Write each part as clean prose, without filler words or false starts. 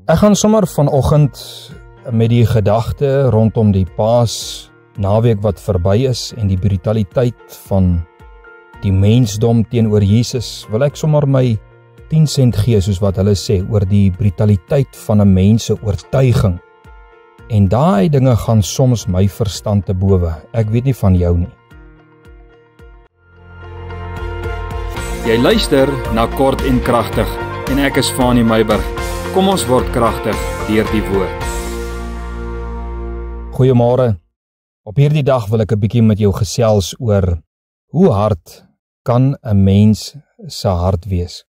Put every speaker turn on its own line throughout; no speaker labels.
Ek gaan sommer vanoggend met die gedagte rondom die Paas naweek wat verby is en die brutaliteit van die mensdom teenoor Jesus, wil ek sommer my 10 sent gee, soos wat hulle sê, oor die brutaliteit van 'n mens se oortuiging. En daai dinge gaan soms my verstand te bowe. Ek weet nie van jou nie. Jy luister na Kort en Kragtig en ek is Fanie Meiburg. Kom ons word kragtig deur die woord. Goeiemôre. Op hierdie dag wil ek 'n bietjie met jou gesels oor hoe hard kan 'n mens se hart wees.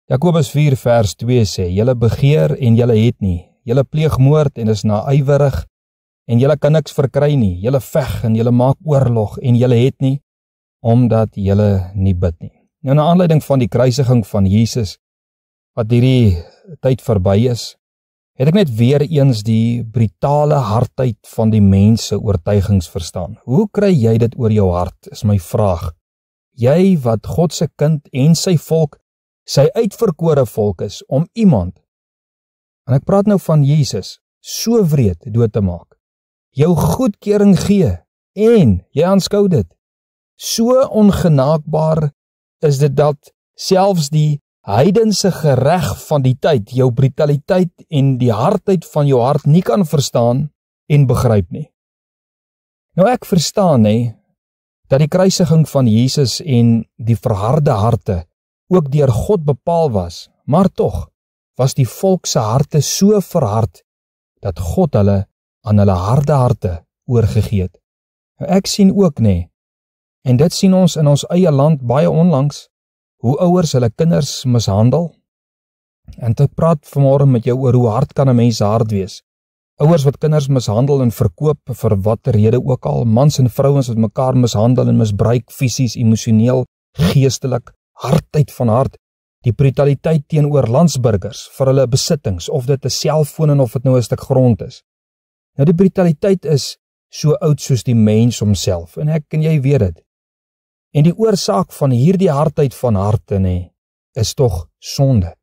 Jakobus 4 vers 2 sê, julle begeer en julle het nie, julle pleeg moord en is naaiwerig en julle kan niks verkry nie, julle veg en julle maak oorlog en julle het nie, omdat julle nie bid nie. Nou, na aanleiding van die kruisiging van Jesus, wat hierdie tyd verby is, het ek net weer eens die brutale hardheid van die mens se oortuigings verstaan. Hoe kry jy dit oor jou hart, is my vraag. Jy wat God se kind en sy volk, sy uitverkore volk is, om iemand, en ek praat nou van Jesus, so wreed dood te maak, jou goedkeuring gee, en jy aanskou dit. So ongenaakbaar is dit dat selfs die heidense gereg van die tyd, jou brutaliteit en die hardheid van jou hart nie kan verstaan en begryp nie. Nou ek verstaan dat die kruisiging van Jesus en die verharde harte ook deur God bepaal was, maar tog was die volk se harte so verhard dat God hulle aan hulle harde harte oorgegee het. Nou ek sien ook en dit sien ons in ons eie land baie onlangs, hoe ouers hulle kinders mishandel. En ek praat vanmôre met jou oor hoe hard kan 'n mens hard wees. Ouers wat kinders mishandel en verkoop vir watter rede ook al, mans en vrouens wat mekaar mishandel en misbruik fisies, emosioneel, geestelik, hardheid van hart, die brutaliteit teenoor landsburgers vir hulle besittings, of dit 'n selfoon of dit nou 'n stuk grond is. Nou die brutaliteit is so oud soos die mens homself, en ek en jy weet dit. En die oorsaak van hierdie hardheid van harte is tog sonde.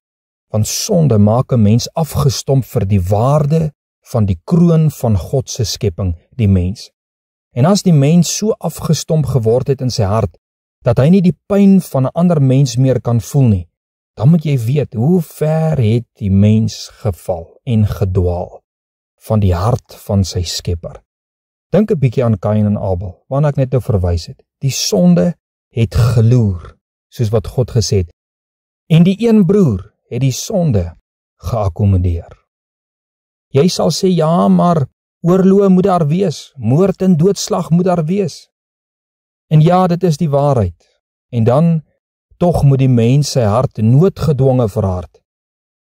Want sonde maak 'n mens afgestomp vir die waarde van die kroon van God se skepping, die mens. En as die mens so afgestomp geword het in sy hart, dat hy nie die pyn van 'n ander mens meer kan voel nie, dan moet jy weet, hoe ver het die mens geval en gedwaal van die hart van sy skepper. Dink 'n bietjie aan Kain en Abel, waarna ek net nou verwys het. Die sonde het geloer, soos wat God gesê het, en die een broer het die sonde geakkommodeer. Jy sal sê, ja, maar oorloë moet daar wees, moord en doodslag moet daar wees. En ja, dit is die waarheid. En dan, tog moet die mens sy hart noodgedwonge verhard.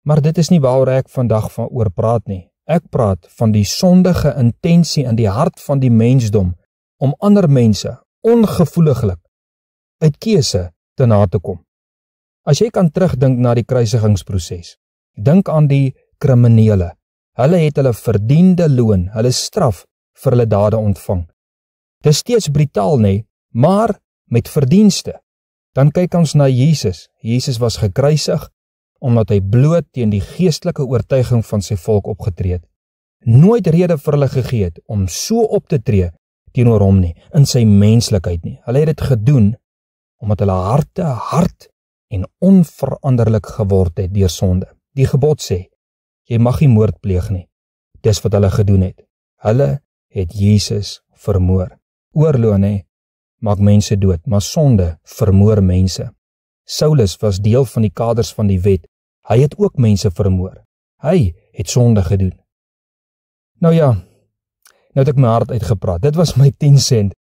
Maar dit is nie waaroor ek vandag van oor praat nie. Ek praat van die sondige intensie in die hart van die mensdom, om ander mense ongevoeliglik uit keuse te na te kom. As jy kan terugdink na die kruisigingsproses, dink aan die kriminele. Hulle het hulle verdiende loon, hulle straf vir hulle dade ontvang. Dit is steeds brutaal maar met verdienste. Dan kyk ons na Jesus. Jesus was gekruisig, omdat hy bloot teen die geestelike oortuiging van sy volk opgetree het. Nooit rede vir hulle gegee het om so op te tree teenoor hom nie, in sy menslikheid nie. Hulle het dit gedoen, omdat hulle harte hard en onveranderlik geword het deur sonde. Die gebod sê, jy mag nie moord pleeg nie. Dis wat hulle gedoen het. Hulle het Jesus vermoor. Oorloë maak mense dood, maar sonde vermoor mense. Saulus was deel van die kaders van die wet. Hy het ook mense vermoor. Hy het sonde gedoen. Nou ja, nou het ek my hart uitgepraat. Dit was my 10 sent.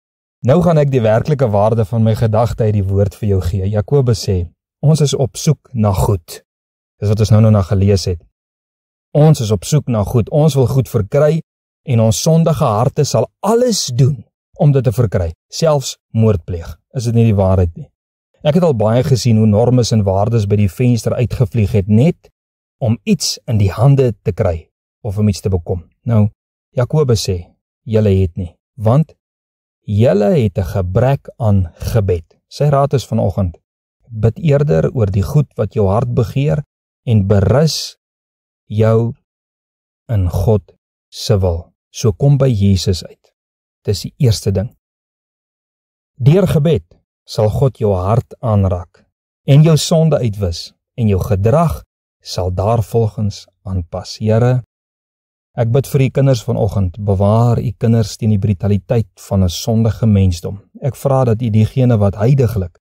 Nou gaan ek die werklike waarde van my gedagte uit die woord vir jou gee. Jakobus sê, ons is op soek na goed. Dis wat ons nou na gelees het. Ons is op soek na goed. Ons wil goed verkry en ons sondige harte sal alles doen om dit te verkry, selfs moord pleeg. Is dit nie die waarheid nie? Ek het al baie gesien hoe normes en waardes by die venster uitgevlieg het, net om iets in die hande te kry, of om iets te bekom. Nou, Jakobus sê, julle het nie, want julle het 'n gebrek aan gebed. Sy raad is vanoggend, bid eerder oor die goed wat jou hart begeer, en berus jou in God se wil. So kom by Jesus uit. Dis die eerste ding. Deur gebed sal God jou hart aanraak en jou sonde uitwis en jou gedrag sal daarvolgens aanpas. Here, ek bid vir u kinders vanoggend, bewaar u kinders teen die brutaliteit van 'n sondige mensdom. Ek vra dat u diegene wat heiliglik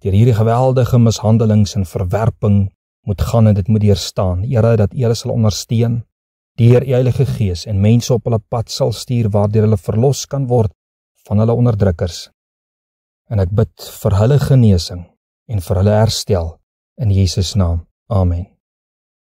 deur hierdie geweldige mishandelings en verwerping moet gaan en dit moet deurstaan. Here, dat u hulle sal ondersteun deur u Heilige Gees en mense op hulle pad sal stuur waardeur hulle verlos kan word van hulle onderdrukkers. En ek bid vir hulle genesing en vir hulle herstel in Jesus naam. Amen.